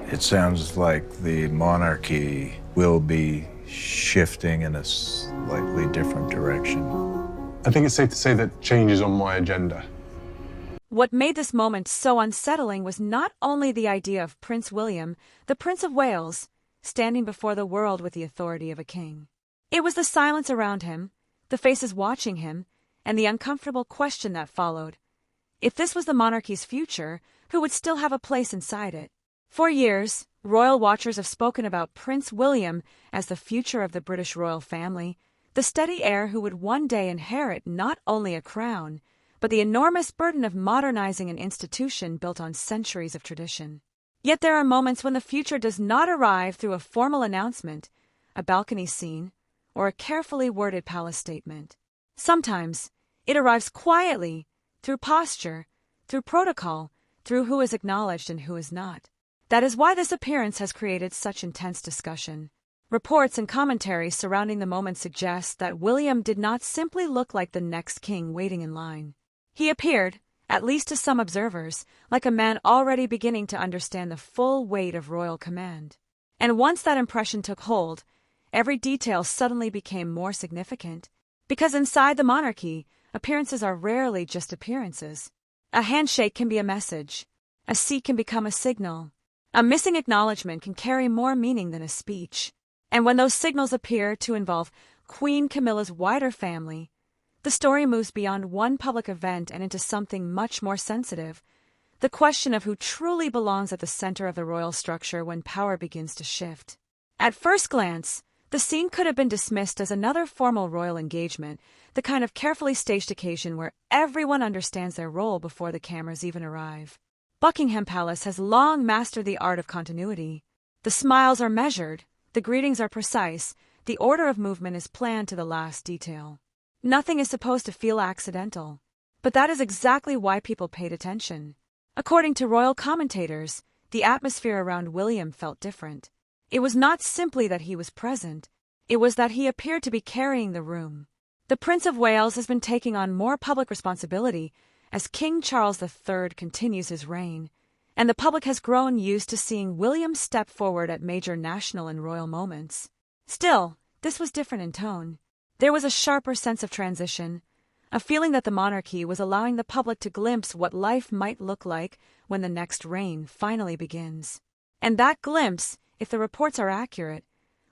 It sounds like the monarchy will be shifting in a slightly different direction. I think it's safe to say that change is on my agenda. What made this moment so unsettling was not only the idea of Prince William, the Prince of Wales, standing before the world with the authority of a king. It was the silence around him, the faces watching him, and the uncomfortable question that followed. If this was the monarchy's future, who would still have a place inside it? For years, royal watchers have spoken about Prince William as the future of the British royal family, the steady heir who would one day inherit not only a crown, but the enormous burden of modernizing an institution built on centuries of tradition. Yet there are moments when the future does not arrive through a formal announcement, a balcony scene, or a carefully worded palace statement. Sometimes, it arrives quietly, through posture, through protocol, through who is acknowledged and who is not. That is why this appearance has created such intense discussion. Reports and commentaries surrounding the moment suggest that William did not simply look like the next king waiting in line. He appeared, at least to some observers, like a man already beginning to understand the full weight of royal command. And once that impression took hold, every detail suddenly became more significant. Because inside the monarchy, appearances are rarely just appearances. A handshake can be a message. A seat can become a signal. A missing acknowledgement can carry more meaning than a speech. And when those signals appear to involve Queen Camilla's wider family, the story moves beyond one public event and into something much more sensitive, the question of who truly belongs at the center of the royal structure when power begins to shift. At first glance, the scene could have been dismissed as another formal royal engagement, the kind of carefully staged occasion where everyone understands their role before the cameras even arrive. Buckingham Palace has long mastered the art of continuity. The smiles are measured, the greetings are precise, the order of movement is planned to the last detail. Nothing is supposed to feel accidental. But that is exactly why people paid attention. According to royal commentators, the atmosphere around William felt different. It was not simply that he was present, it was that he appeared to be carrying the room. The Prince of Wales has been taking on more public responsibility as King Charles III continues his reign, and the public has grown used to seeing William step forward at major national and royal moments. Still, this was different in tone. There was a sharper sense of transition, a feeling that the monarchy was allowing the public to glimpse what life might look like when the next reign finally begins. And that glimpse, if the reports are accurate,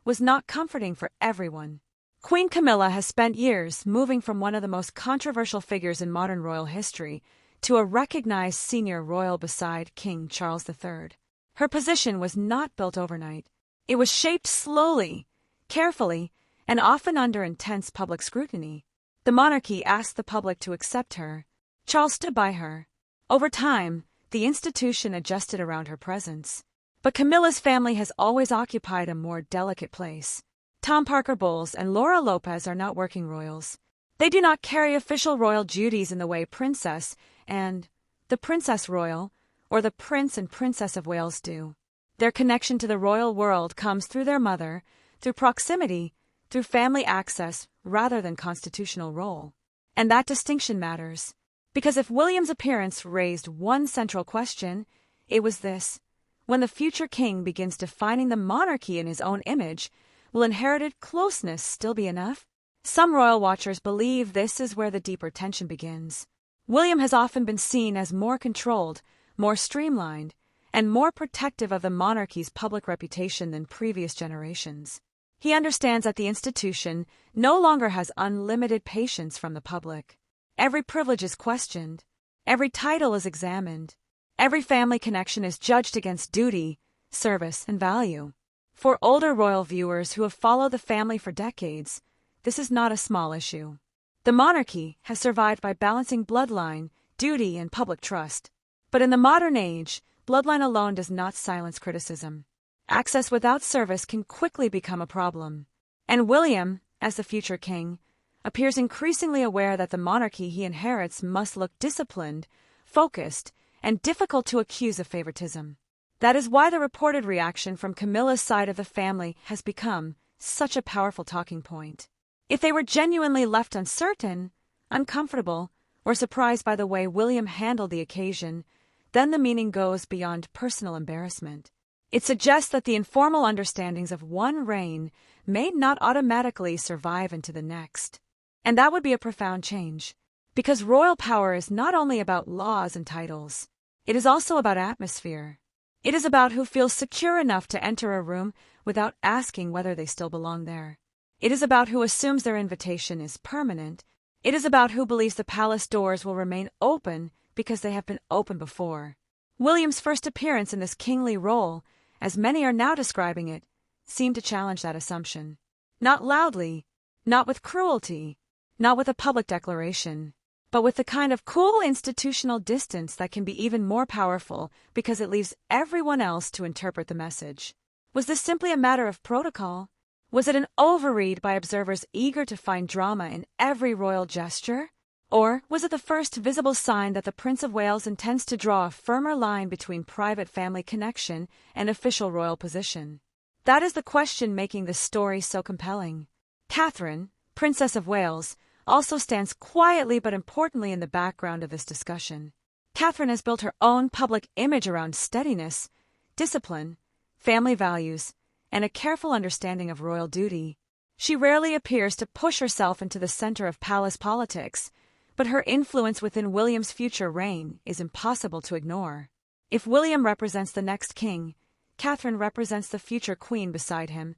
was not comforting for everyone. Queen Camilla has spent years moving from one of the most controversial figures in modern royal history to a recognized senior royal beside King Charles III. Her position was not built overnight. It was shaped slowly, carefully, and often under intense public scrutiny. The monarchy asked the public to accept her. Charles stood by her. Over time, the institution adjusted around her presence. But Camilla's family has always occupied a more delicate place. Tom Parker Bowles and Laura Lopez are not working royals. They do not carry official royal duties in the way Princess and the Princess Royal or the Prince and Princess of Wales do. Their connection to the royal world comes through their mother, through proximity, through family access rather than constitutional role. And that distinction matters, because if William's appearance raised one central question, it was this: when the future king begins defining the monarchy in his own image, will inherited closeness still be enough? Some royal watchers believe this is where the deeper tension begins. William has often been seen as more controlled, more streamlined, and more protective of the monarchy's public reputation than previous generations. He understands that the institution no longer has unlimited patience from the public. Every privilege is questioned. Every title is examined. Every family connection is judged against duty, service, and value. For older royal viewers who have followed the family for decades, this is not a small issue. The monarchy has survived by balancing bloodline, duty, and public trust. But in the modern age, bloodline alone does not silence criticism. Access without service can quickly become a problem. And William, as the future king, appears increasingly aware that the monarchy he inherits must look disciplined, focused, and difficult to accuse of favoritism. That is why the reported reaction from Camilla's side of the family has become such a powerful talking point. If they were genuinely left uncertain, uncomfortable, or surprised by the way William handled the occasion, then the meaning goes beyond personal embarrassment. It suggests that the informal understandings of one reign may not automatically survive into the next. And that would be a profound change, because royal power is not only about laws and titles, it is also about atmosphere. It is about who feels secure enough to enter a room without asking whether they still belong there. It is about who assumes their invitation is permanent. It is about who believes the palace doors will remain open because they have been open before. William's first appearance in this kingly role, as many are now describing it, seemed to challenge that assumption. Not loudly, not with cruelty, not with a public declaration, but with the kind of cool institutional distance that can be even more powerful because it leaves everyone else to interpret the message. Was this simply a matter of protocol? Was it an overread by observers eager to find drama in every royal gesture? Or was it the first visible sign that the Prince of Wales intends to draw a firmer line between private family connection and official royal position? That is the question making this story so compelling. Catherine, Princess of Wales, also stands quietly but importantly in the background of this discussion. Catherine has built her own public image around steadiness, discipline, family values, and a careful understanding of royal duty. She rarely appears to push herself into the center of palace politics, but her influence within William's future reign is impossible to ignore. If William represents the next king, Catherine represents the future queen beside him,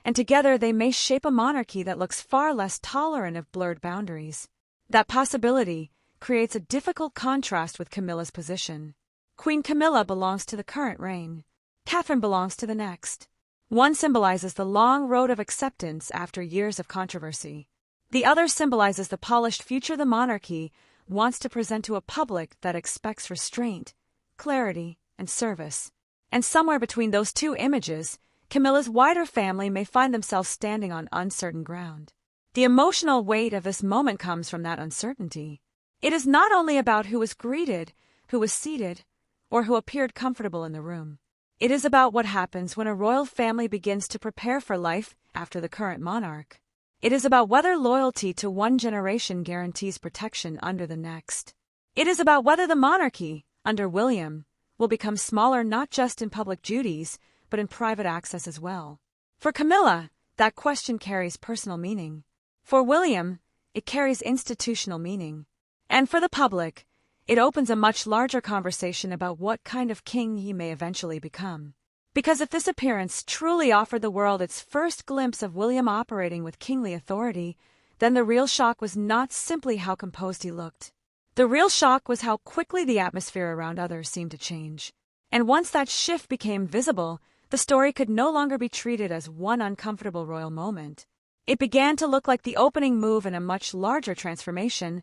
and together they may shape a monarchy that looks far less tolerant of blurred boundaries. That possibility creates a difficult contrast with Camilla's position. Queen Camilla belongs to the current reign. Catherine belongs to the next. One symbolizes the long road of acceptance after years of controversy. The other symbolizes the polished future the monarchy wants to present to a public that expects restraint, clarity, and service. And somewhere between those two images, Camilla's wider family may find themselves standing on uncertain ground. The emotional weight of this moment comes from that uncertainty. It is not only about who was greeted, who was seated, or who appeared comfortable in the room. It is about what happens when a royal family begins to prepare for life after the current monarch. It is about whether loyalty to one generation guarantees protection under the next. It is about whether the monarchy, under William, will become smaller not just in public duties, but in private access as well. For Camilla, that question carries personal meaning. For William, it carries institutional meaning. And for the public, it opens a much larger conversation about what kind of king he may eventually become. Because if this appearance truly offered the world its first glimpse of William operating with kingly authority, then the real shock was not simply how composed he looked. The real shock was how quickly the atmosphere around others seemed to change. And once that shift became visible, the story could no longer be treated as one uncomfortable royal moment. It began to look like the opening move in a much larger transformation,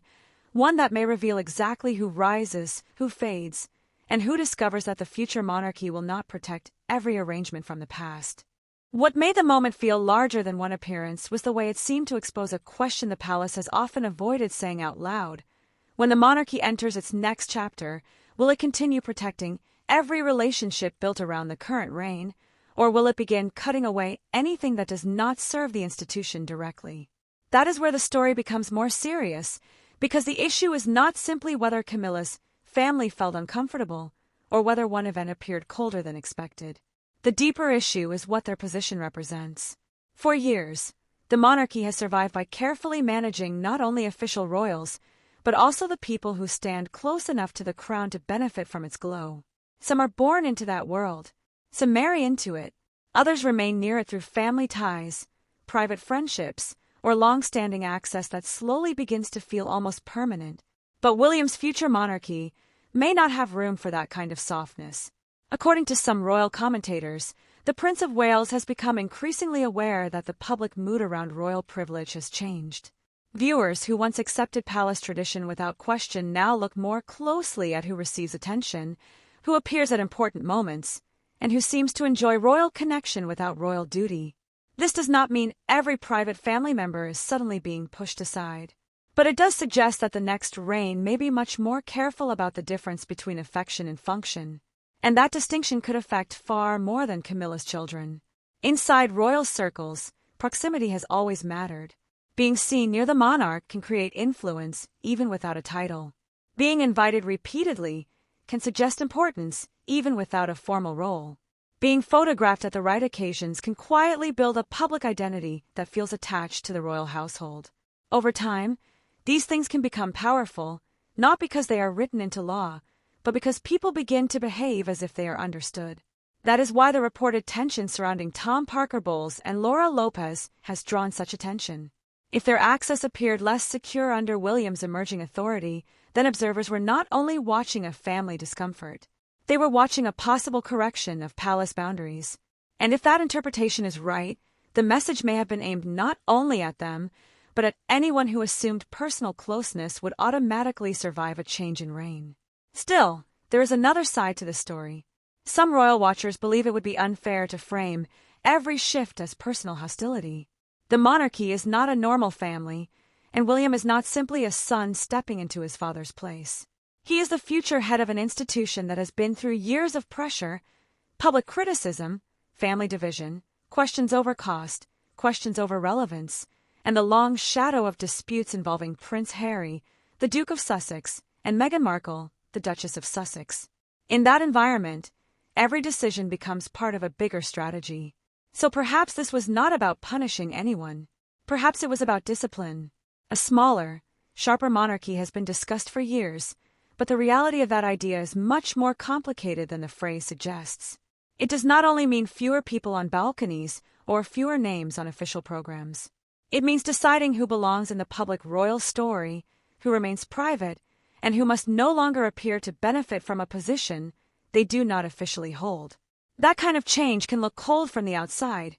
one that may reveal exactly who rises, who fades, and who discovers that the future monarchy will not protect every arrangement from the past. What made the moment feel larger than one appearance was the way it seemed to expose a question the palace has often avoided saying out loud. When the monarchy enters its next chapter, will it continue protecting every relationship built around the current reign, or will it begin cutting away anything that does not serve the institution directly? That is where the story becomes more serious, because the issue is not simply whether Camilla's family felt uncomfortable, or whether one event appeared colder than expected. The deeper issue is what their position represents. For years, the monarchy has survived by carefully managing not only official royals, but also the people who stand close enough to the crown to benefit from its glow. Some are born into that world. Some marry into it. Others remain near it through family ties, private friendships, or long-standing access that slowly begins to feel almost permanent. But William's future monarchy may not have room for that kind of softness. According to some royal commentators, the Prince of Wales has become increasingly aware that the public mood around royal privilege has changed. Viewers who once accepted palace tradition without question now look more closely at who receives attention, who appears at important moments, and who seems to enjoy royal connection without royal duty. This does not mean every private family member is suddenly being pushed aside. But it does suggest that the next reign may be much more careful about the difference between affection and function. And that distinction could affect far more than Camilla's children. Inside royal circles, proximity has always mattered. Being seen near the monarch can create influence even without a title. Being invited repeatedly can suggest importance even without a formal role. Being photographed at the right occasions can quietly build a public identity that feels attached to the royal household. Over time, these things can become powerful, not because they are written into law, but because people begin to behave as if they are understood. That is why the reported tension surrounding Tom Parker Bowles and Laura Lopez has drawn such attention. If their access appeared less secure under William's emerging authority, then observers were not only watching a family discomfort, they were watching a possible correction of palace boundaries. And if that interpretation is right, the message may have been aimed not only at them, but at anyone who assumed personal closeness would automatically survive a change in reign. Still, there is another side to the story. Some royal watchers believe it would be unfair to frame every shift as personal hostility. The monarchy is not a normal family, and William is not simply a son stepping into his father's place. He is the future head of an institution that has been through years of pressure, public criticism, family division, questions over cost, questions over relevance, and the long shadow of disputes involving Prince Harry, the Duke of Sussex, and Meghan Markle, the Duchess of Sussex. In that environment, every decision becomes part of a bigger strategy. So perhaps this was not about punishing anyone. Perhaps it was about discipline. A smaller, sharper monarchy has been discussed for years, but the reality of that idea is much more complicated than the phrase suggests. It does not only mean fewer people on balconies or fewer names on official programs. It means deciding who belongs in the public royal story, who remains private, and who must no longer appear to benefit from a position they do not officially hold. That kind of change can look cold from the outside,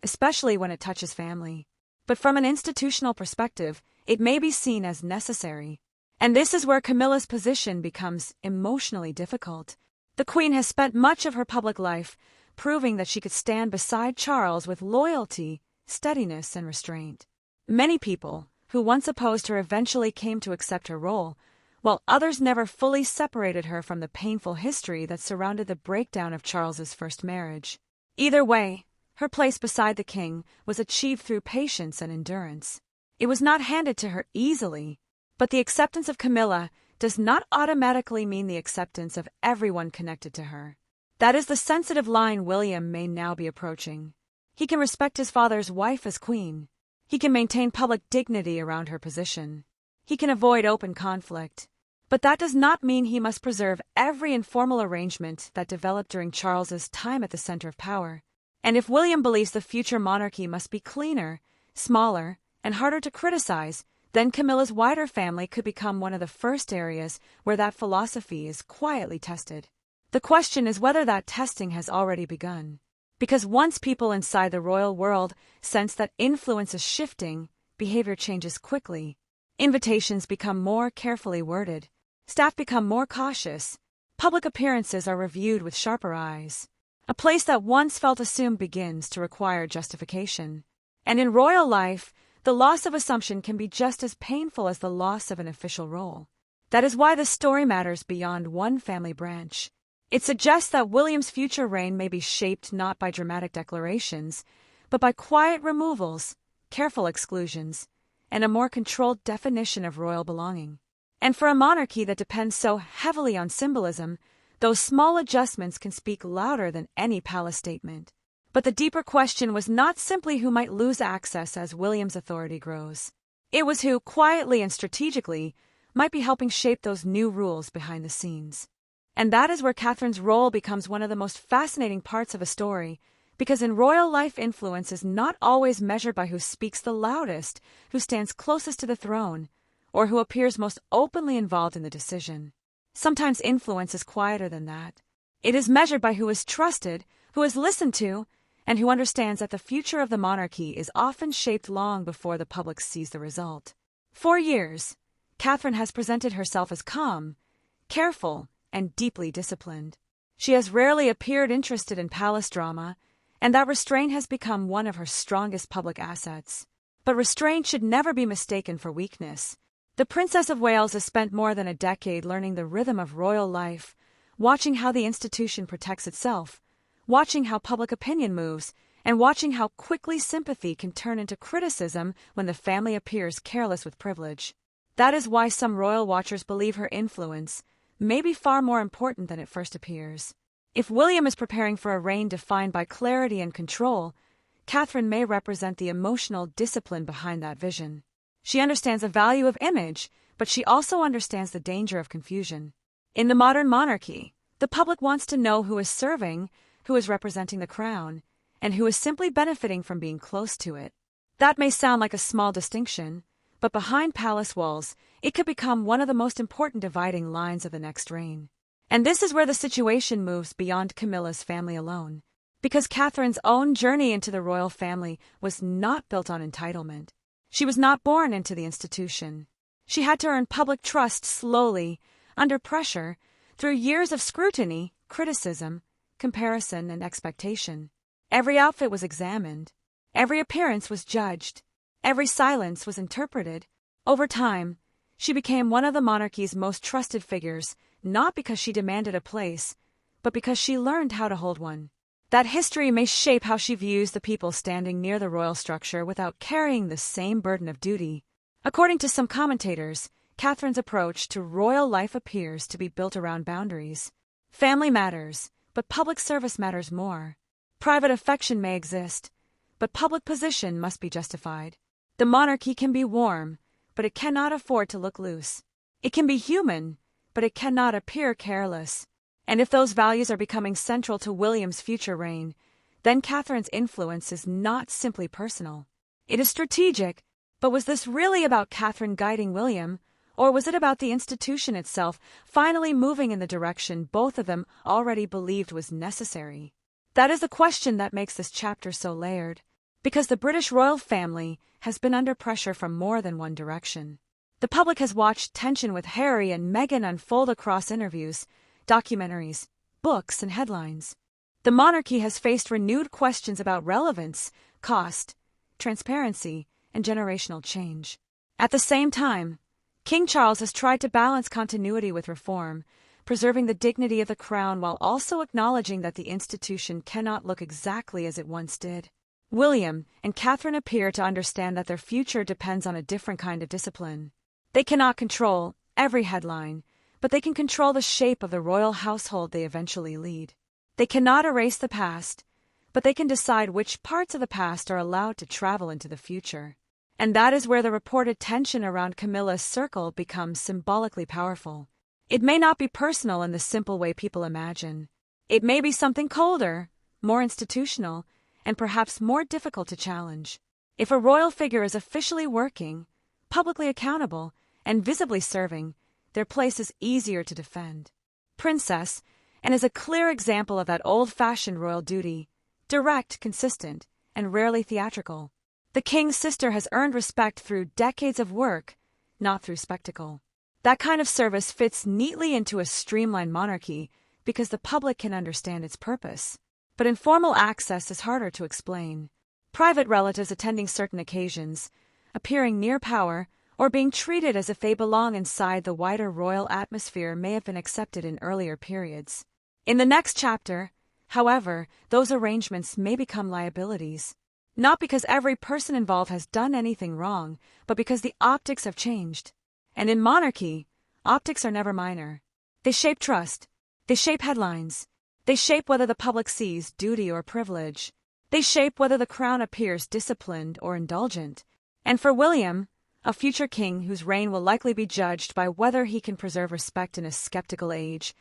especially when it touches family. But from an institutional perspective, it may be seen as necessary. And this is where Camilla's position becomes emotionally difficult. The Queen has spent much of her public life proving that she could stand beside Charles with loyalty, steadiness, and restraint. Many people who once opposed her eventually came to accept her role, while others never fully separated her from the painful history that surrounded the breakdown of Charles's first marriage. Either way, her place beside the king was achieved through patience and endurance. It was not handed to her easily, but the acceptance of Camilla does not automatically mean the acceptance of everyone connected to her. That is the sensitive line William may now be approaching. He can respect his father's wife as queen. He can maintain public dignity around her position. He can avoid open conflict. But that does not mean he must preserve every informal arrangement that developed during Charles's time at the center of power. And if William believes the future monarchy must be cleaner, smaller, and harder to criticize, then Camilla's wider family could become one of the first areas where that philosophy is quietly tested. The question is whether that testing has already begun. Because once people inside the royal world sense that influence is shifting, behavior changes quickly. Invitations become more carefully worded. Staff become more cautious. Public appearances are reviewed with sharper eyes. A place that once felt assumed begins to require justification. And in royal life, the loss of assumption can be just as painful as the loss of an official role. That is why the story matters beyond one family branch. It suggests that William's future reign may be shaped not by dramatic declarations, but by quiet removals, careful exclusions, and a more controlled definition of royal belonging. And for a monarchy that depends so heavily on symbolism, those small adjustments can speak louder than any palace statement. But the deeper question was not simply who might lose access as William's authority grows. It was who, quietly and strategically, might be helping shape those new rules behind the scenes. And that is where Catherine's role becomes one of the most fascinating parts of a story, because in royal life influence is not always measured by who speaks the loudest, who stands closest to the throne, or who appears most openly involved in the decision. Sometimes influence is quieter than that. It is measured by who is trusted, who is listened to, and who understands that the future of the monarchy is often shaped long before the public sees the result. For years, Catherine has presented herself as calm, careful, and deeply disciplined. She has rarely appeared interested in palace drama, and that restraint has become one of her strongest public assets. But restraint should never be mistaken for weakness. The Princess of Wales has spent more than a decade learning the rhythm of royal life, watching how the institution protects itself, watching how public opinion moves, and watching how quickly sympathy can turn into criticism when the family appears careless with privilege. That is why some royal watchers believe her influence may be far more important than it first appears. If William is preparing for a reign defined by clarity and control, Catherine may represent the emotional discipline behind that vision. She understands the value of image, but she also understands the danger of confusion. In the modern monarchy, the public wants to know who is serving, who is representing the crown, and who is simply benefiting from being close to it. That may sound like a small distinction, but behind palace walls, it could become one of the most important dividing lines of the next reign. And this is where the situation moves beyond Camilla's family alone, because Catherine's own journey into the royal family was not built on entitlement. She was not born into the institution. She had to earn public trust slowly, under pressure, through years of scrutiny, criticism, comparison, and expectation. Every outfit was examined. Every appearance was judged. Every silence was interpreted. Over time, she became one of the monarchy's most trusted figures, not because she demanded a place, but because she learned how to hold one. That history may shape how she views the people standing near the royal structure without carrying the same burden of duty. According to some commentators, Catherine's approach to royal life appears to be built around boundaries. Family matters, but public service matters more. Private affection may exist, but public position must be justified. The monarchy can be warm, but it cannot afford to look loose. It can be human, but it cannot appear careless. And if those values are becoming central to William's future reign, then Catherine's influence is not simply personal. It is strategic, but was this really about Catherine guiding William, or was it about the institution itself finally moving in the direction both of them already believed was necessary? That is the question that makes this chapter so layered, because the British royal family has been under pressure from more than one direction. The public has watched tension with Harry and Meghan unfold across interviews, documentaries, books, and headlines. The monarchy has faced renewed questions about relevance, cost, transparency, and generational change. At the same time, King Charles has tried to balance continuity with reform, preserving the dignity of the crown while also acknowledging that the institution cannot look exactly as it once did. William and Catherine appear to understand that their future depends on a different kind of discipline. They cannot control every headline, but they can control the shape of the royal household they eventually lead. They cannot erase the past, but they can decide which parts of the past are allowed to travel into the future. And that is where the reported tension around Camilla's circle becomes symbolically powerful. It may not be personal in the simple way people imagine. It may be something colder, more institutional, and perhaps more difficult to challenge. If a royal figure is officially working, publicly accountable, and visibly serving, their place is easier to defend. Princess, and is a clear example of that old-fashioned royal duty, direct, consistent, and rarely theatrical. The king's sister has earned respect through decades of work, not through spectacle. That kind of service fits neatly into a streamlined monarchy because the public can understand its purpose. But informal access is harder to explain. Private relatives attending certain occasions, appearing near power, or being treated as if they belong inside the wider royal atmosphere may have been accepted in earlier periods. In the next chapter, however, those arrangements may become liabilities. Not because every person involved has done anything wrong, but because the optics have changed. And in monarchy, optics are never minor. They shape trust. They shape headlines. They shape whether the public sees duty or privilege. They shape whether the crown appears disciplined or indulgent. And for William, a future king whose reign will likely be judged by whether he can preserve respect in a skeptical age,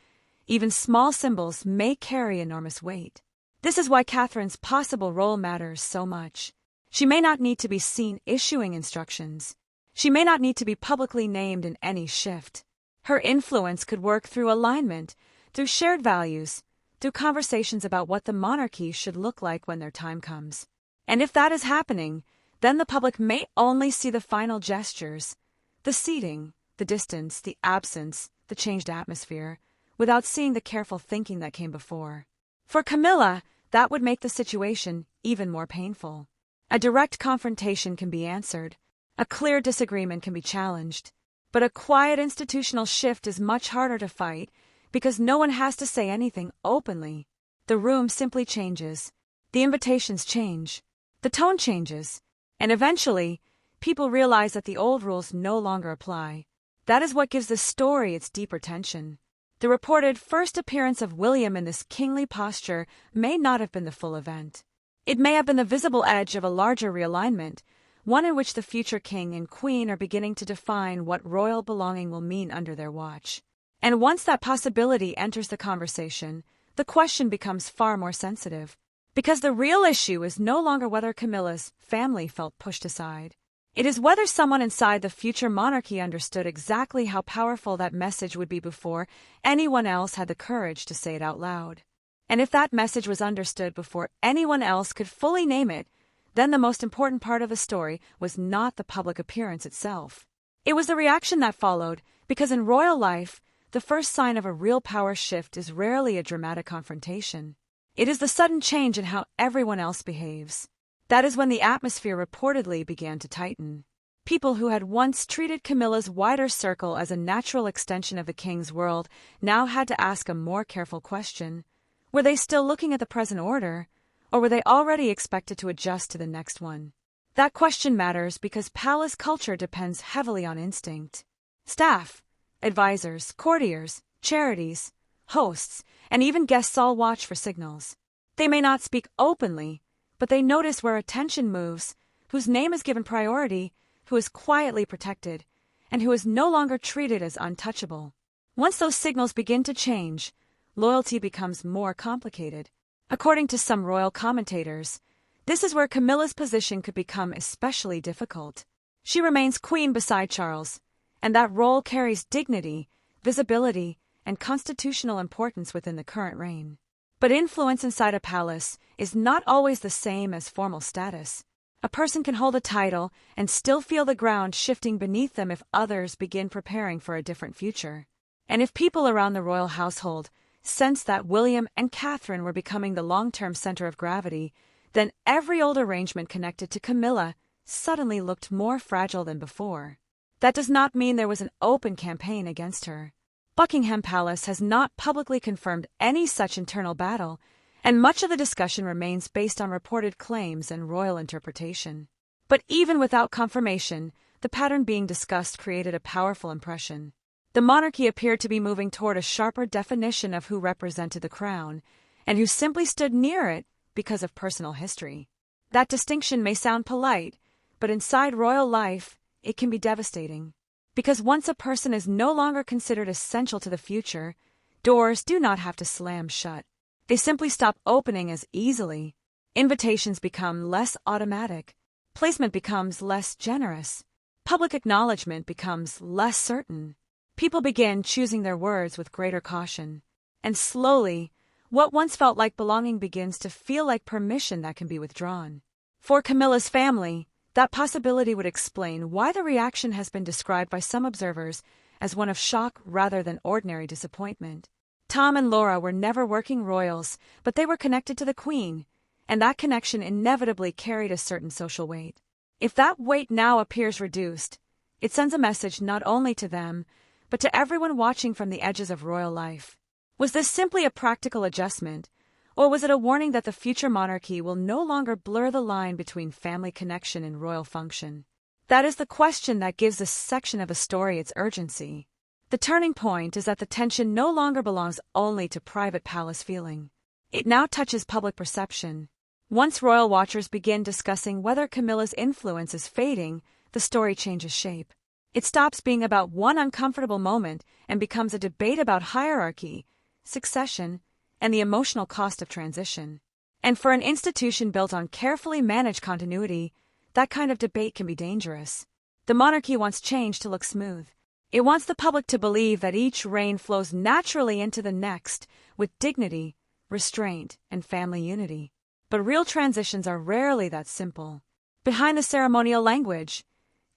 even small symbols may carry enormous weight. This is why Catherine's possible role matters so much. She may not need to be seen issuing instructions. She may not need to be publicly named in any shift. Her influence could work through alignment, through shared values, through conversations about what the monarchy should look like when their time comes. And if that is happening, then the public may only see the final gestures, the seating, the distance, the absence, the changed atmosphere, without seeing the careful thinking that came before. For Camilla, that would make the situation even more painful. A direct confrontation can be answered. A clear disagreement can be challenged. But a quiet institutional shift is much harder to fight because no one has to say anything openly. The room simply changes. The invitations change. The tone changes. And eventually, people realize that the old rules no longer apply. That is what gives the story its deeper tension. The reported first appearance of William in this kingly posture may not have been the full event. It may have been the visible edge of a larger realignment, one in which the future king and queen are beginning to define what royal belonging will mean under their watch. And once that possibility enters the conversation, the question becomes far more sensitive. Because the real issue is no longer whether Camilla's family felt pushed aside. It is whether someone inside the future monarchy understood exactly how powerful that message would be before anyone else had the courage to say it out loud. And if that message was understood before anyone else could fully name it, then the most important part of the story was not the public appearance itself. It was the reaction that followed, because in royal life, the first sign of a real power shift is rarely a dramatic confrontation. It is the sudden change in how everyone else behaves. That is when the atmosphere reportedly began to tighten. People who had once treated Camilla's wider circle as a natural extension of the king's world now had to ask a more careful question. Were they still looking at the present order, or were they already expected to adjust to the next one? That question matters because palace culture depends heavily on instinct. Staff, advisors, courtiers, charities, hosts, and even guests all watch for signals. They may not speak openly, but they notice where attention moves, whose name is given priority, who is quietly protected, and who is no longer treated as untouchable. Once those signals begin to change, loyalty becomes more complicated. According to some royal commentators, this is where Camilla's position could become especially difficult. She remains queen beside Charles, and that role carries dignity, visibility, and constitutional importance within the current reign. But influence inside a palace is not always the same as formal status. A person can hold a title and still feel the ground shifting beneath them if others begin preparing for a different future. And if people around the royal household sensed that William and Catherine were becoming the long-term center of gravity, then every old arrangement connected to Camilla suddenly looked more fragile than before. That does not mean there was an open campaign against her. Buckingham Palace has not publicly confirmed any such internal battle, and much of the discussion remains based on reported claims and royal interpretation. But even without confirmation, the pattern being discussed created a powerful impression. The monarchy appeared to be moving toward a sharper definition of who represented the crown, and who simply stood near it because of personal history. That distinction may sound polite, but inside royal life, it can be devastating. Because once a person is no longer considered essential to the future, doors do not have to slam shut. They simply stop opening as easily. Invitations become less automatic. Placement becomes less generous. Public acknowledgement becomes less certain. People begin choosing their words with greater caution. And slowly, what once felt like belonging begins to feel like permission that can be withdrawn. For Camilla's family, that possibility would explain why the reaction has been described by some observers as one of shock rather than ordinary disappointment. Tom and Laura were never working royals, but they were connected to the Queen, and that connection inevitably carried a certain social weight. If that weight now appears reduced, it sends a message not only to them, but to everyone watching from the edges of royal life. Was this simply a practical adjustment, or was it a warning that the future monarchy will no longer blur the line between family connection and royal function? That is the question that gives this section of a story its urgency. The turning point is that the tension no longer belongs only to private palace feeling. It now touches public perception. Once royal watchers begin discussing whether Camilla's influence is fading, the story changes shape. It stops being about one uncomfortable moment and becomes a debate about hierarchy, succession, and the emotional cost of transition. And for an institution built on carefully managed continuity, that kind of debate can be dangerous. The monarchy wants change to look smooth. It wants the public to believe that each reign flows naturally into the next, with dignity, restraint, and family unity. But real transitions are rarely that simple. Behind the ceremonial language,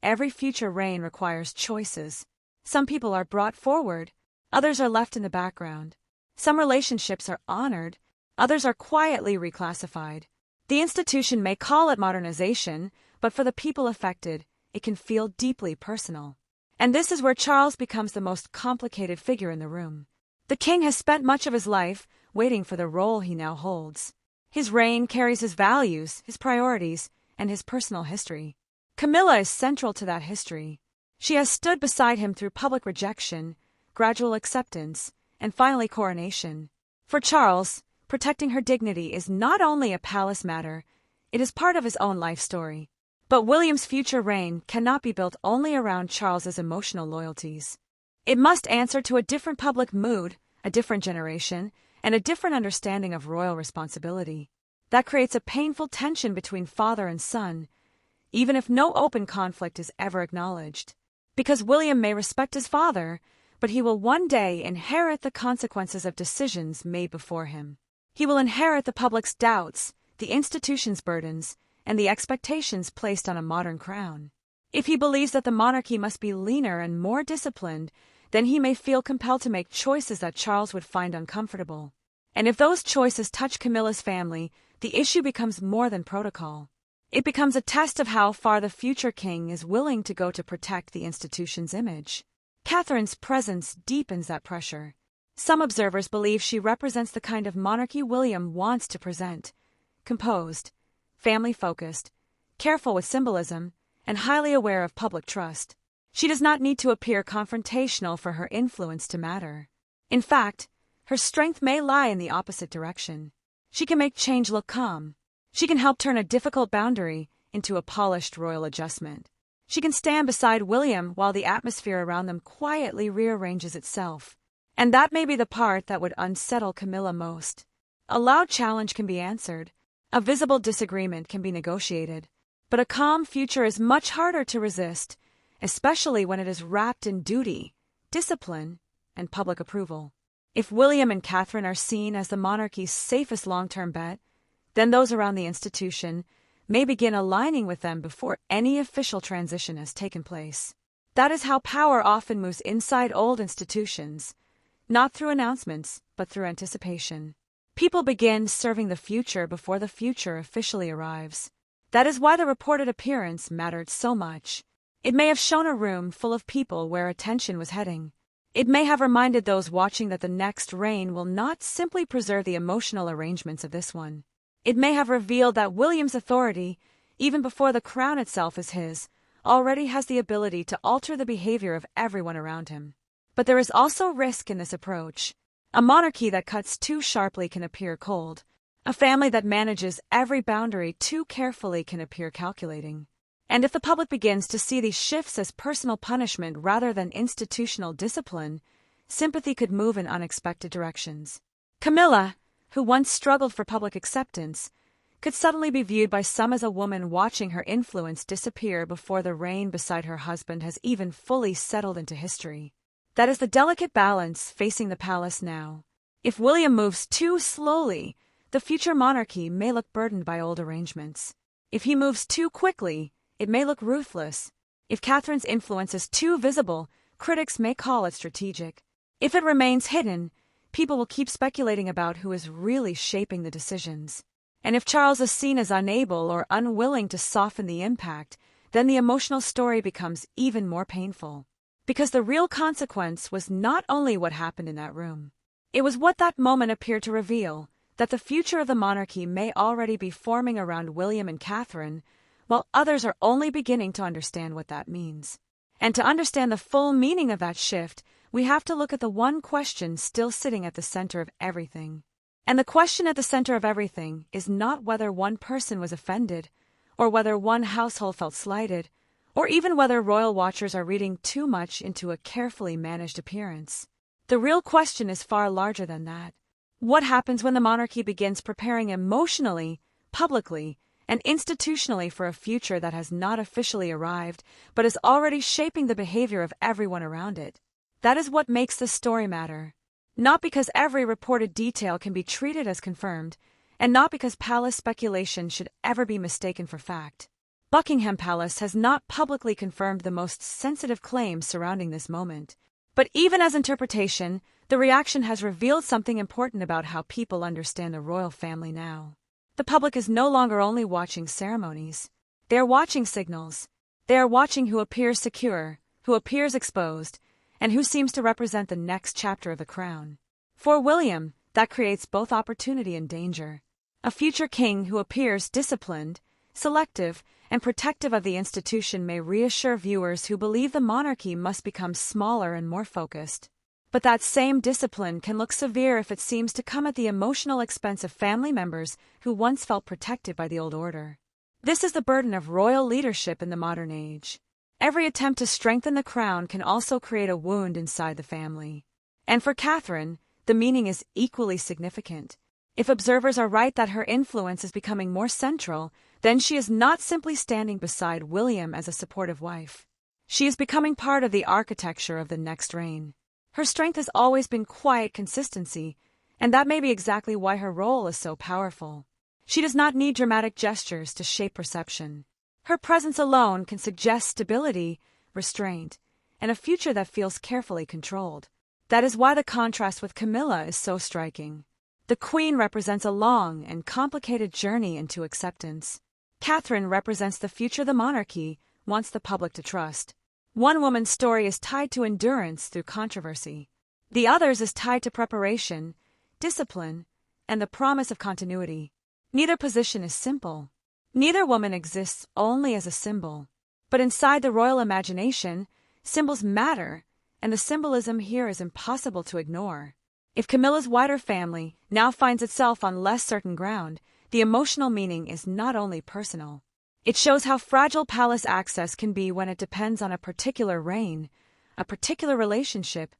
every future reign requires choices. Some people are brought forward, others are left in the background. Some relationships are honored, others are quietly reclassified. The institution may call it modernization, but for the people affected, it can feel deeply personal. And this is where Charles becomes the most complicated figure in the room. The king has spent much of his life waiting for the role he now holds. His reign carries his values, his priorities, and his personal history. Camilla is central to that history. She has stood beside him through public rejection, gradual acceptance, and finally coronation. For Charles, protecting her dignity is not only a palace matter, it is part of his own life story. But William's future reign cannot be built only around Charles's emotional loyalties. It must answer to a different public mood, a different generation, and a different understanding of royal responsibility. That creates a painful tension between father and son, even if no open conflict is ever acknowledged. Because William may respect his father, but he will one day inherit the consequences of decisions made before him. He will inherit the public's doubts, the institution's burdens, and the expectations placed on a modern crown. If he believes that the monarchy must be leaner and more disciplined, then he may feel compelled to make choices that Charles would find uncomfortable. And if those choices touch Camilla's family, the issue becomes more than protocol. It becomes a test of how far the future king is willing to go to protect the institution's image. Catherine's presence deepens that pressure. Some observers believe she represents the kind of monarchy William wants to present: composed, family-focused, careful with symbolism, and highly aware of public trust. She does not need to appear confrontational for her influence to matter. In fact, her strength may lie in the opposite direction. She can make change look calm. She can help turn a difficult boundary into a polished royal adjustment. She can stand beside William while the atmosphere around them quietly rearranges itself. And that may be the part that would unsettle Camilla most. A loud challenge can be answered. A visible disagreement can be negotiated. But a calm future is much harder to resist, especially when it is wrapped in duty, discipline, and public approval. If William and Catherine are seen as the monarchy's safest long-term bet, then those around the institution may begin aligning with them before any official transition has taken place. That is how power often moves inside old institutions, not through announcements, but through anticipation. People begin serving the future before the future officially arrives. That is why the reported appearance mattered so much. It may have shown a room full of people where attention was heading. It may have reminded those watching that the next reign will not simply preserve the emotional arrangements of this one. It may have revealed that William's authority, even before the crown itself is his, already has the ability to alter the behavior of everyone around him. But there is also risk in this approach. A monarchy that cuts too sharply can appear cold. A family that manages every boundary too carefully can appear calculating. And if the public begins to see these shifts as personal punishment rather than institutional discipline, sympathy could move in unexpected directions. Camilla, who once struggled for public acceptance, could suddenly be viewed by some as a woman watching her influence disappear before the reign beside her husband has even fully settled into history. That is the delicate balance facing the palace now. If William moves too slowly, the future monarchy may look burdened by old arrangements. If he moves too quickly, it may look ruthless. If Catherine's influence is too visible, critics may call it strategic. If it remains hidden, people will keep speculating about who is really shaping the decisions. And if Charles is seen as unable or unwilling to soften the impact, then the emotional story becomes even more painful. Because the real consequence was not only what happened in that room. It was what that moment appeared to reveal, that the future of the monarchy may already be forming around William and Catherine, while others are only beginning to understand what that means. And to understand the full meaning of that shift, we have to look at the one question still sitting at the center of everything. And the question at the center of everything is not whether one person was offended, or whether one household felt slighted, or even whether royal watchers are reading too much into a carefully managed appearance. The real question is far larger than that. What happens when the monarchy begins preparing emotionally, publicly, and institutionally for a future that has not officially arrived, but is already shaping the behavior of everyone around it? That is what makes this story matter. Not because every reported detail can be treated as confirmed, and not because palace speculation should ever be mistaken for fact. Buckingham Palace has not publicly confirmed the most sensitive claims surrounding this moment. But even as interpretation, the reaction has revealed something important about how people understand the royal family now. The public is no longer only watching ceremonies. They are watching signals. They are watching who appears secure, who appears exposed, and who seems to represent the next chapter of the crown. For William, that creates both opportunity and danger. A future king who appears disciplined, selective, and protective of the institution may reassure viewers who believe the monarchy must become smaller and more focused. But that same discipline can look severe if it seems to come at the emotional expense of family members who once felt protected by the old order. This is the burden of royal leadership in the modern age. Every attempt to strengthen the crown can also create a wound inside the family. And for Catherine, the meaning is equally significant. If observers are right that her influence is becoming more central, then she is not simply standing beside William as a supportive wife. She is becoming part of the architecture of the next reign. Her strength has always been quiet consistency, and that may be exactly why her role is so powerful. She does not need dramatic gestures to shape perception. Her presence alone can suggest stability, restraint, and a future that feels carefully controlled. That is why the contrast with Camilla is so striking. The Queen represents a long and complicated journey into acceptance. Catherine represents the future the monarchy wants the public to trust. One woman's story is tied to endurance through controversy. The other's is tied to preparation, discipline, and the promise of continuity. Neither position is simple. Neither woman exists only as a symbol. But inside the royal imagination, symbols matter, and the symbolism here is impossible to ignore. If Camilla's wider family now finds itself on less certain ground, the emotional meaning is not only personal. It shows how fragile palace access can be when it depends on a particular reign, a particular relationship,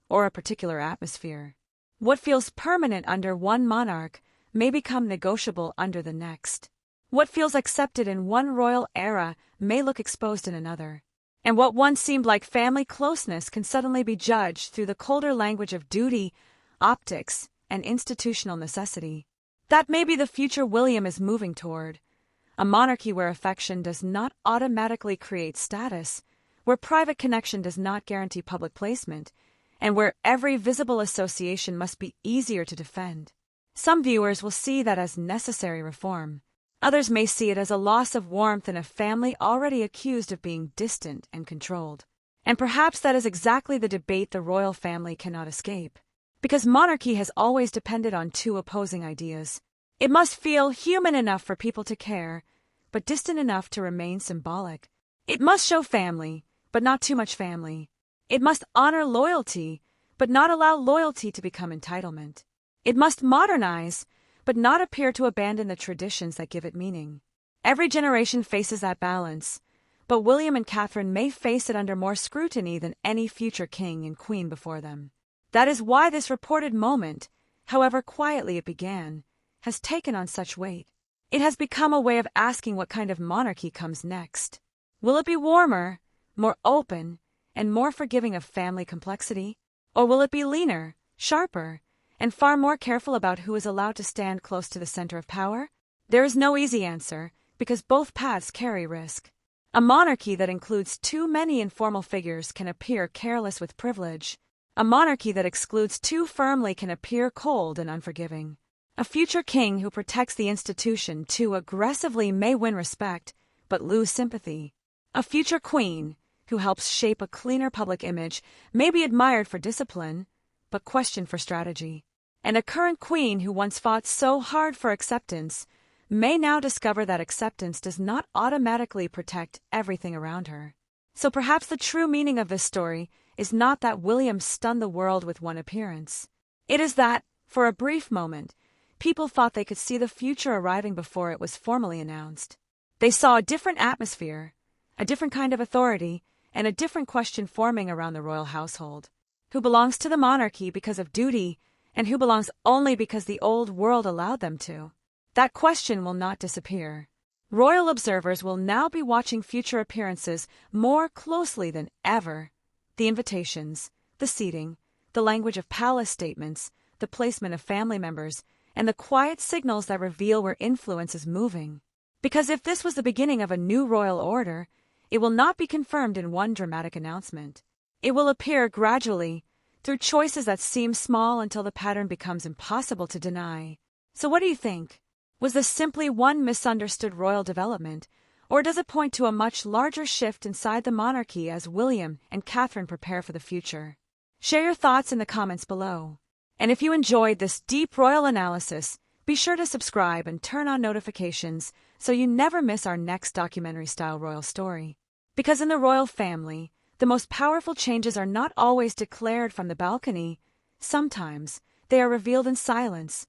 or a particular atmosphere. What feels permanent under one monarch may become negotiable under the next. What feels accepted in one royal era may look exposed in another. And what once seemed like family closeness can suddenly be judged through the colder language of duty, optics, and institutional necessity. That may be the future William is moving toward. A monarchy where affection does not automatically create status, where private connection does not guarantee public placement, and where every visible association must be easier to defend. Some viewers will see that as necessary reform. Others may see it as a loss of warmth in a family already accused of being distant and controlled. And perhaps that is exactly the debate the royal family cannot escape. Because monarchy has always depended on two opposing ideas. It must feel human enough for people to care, but distant enough to remain symbolic. It must show family, but not too much family. It must honor loyalty, but not allow loyalty to become entitlement. It must modernize, but not appear to abandon the traditions that give it meaning. Every generation faces that balance, but William and Catherine may face it under more scrutiny than any future king and queen before them. That is why this reported moment, however quietly it began, has taken on such weight. It has become a way of asking what kind of monarchy comes next. Will it be warmer, more open, and more forgiving of family complexity? Or will it be leaner, sharper, and far more careful about who is allowed to stand close to the center of power? There is no easy answer, because both paths carry risk. A monarchy that includes too many informal figures can appear careless with privilege. A monarchy that excludes too firmly can appear cold and unforgiving. A future king who protects the institution too aggressively may win respect, but lose sympathy. A future queen who helps shape a cleaner public image may be admired for discipline, but questioned for strategy. And a current queen who once fought so hard for acceptance may now discover that acceptance does not automatically protect everything around her. So perhaps the true meaning of this story is not that William stunned the world with one appearance. It is that, for a brief moment, people thought they could see the future arriving before it was formally announced. They saw a different atmosphere, a different kind of authority, and a different question forming around the royal household. Who belongs to the monarchy because of duty, and who belongs only because the old world allowed them to? That question will not disappear. Royal observers will now be watching future appearances more closely than ever. The invitations, the seating, the language of palace statements, the placement of family members, and the quiet signals that reveal where influence is moving. Because if this was the beginning of a new royal order, it will not be confirmed in one dramatic announcement. It will appear gradually, through choices that seem small until the pattern becomes impossible to deny. So what do you think? Was this simply one misunderstood royal development, or does it point to a much larger shift inside the monarchy as William and Catherine prepare for the future? Share your thoughts in the comments below. And if you enjoyed this deep royal analysis, be sure to subscribe and turn on notifications so you never miss our next documentary-style royal story. Because in the royal family, The most powerful changes are not always declared from the balcony. Sometimes they are revealed in silence,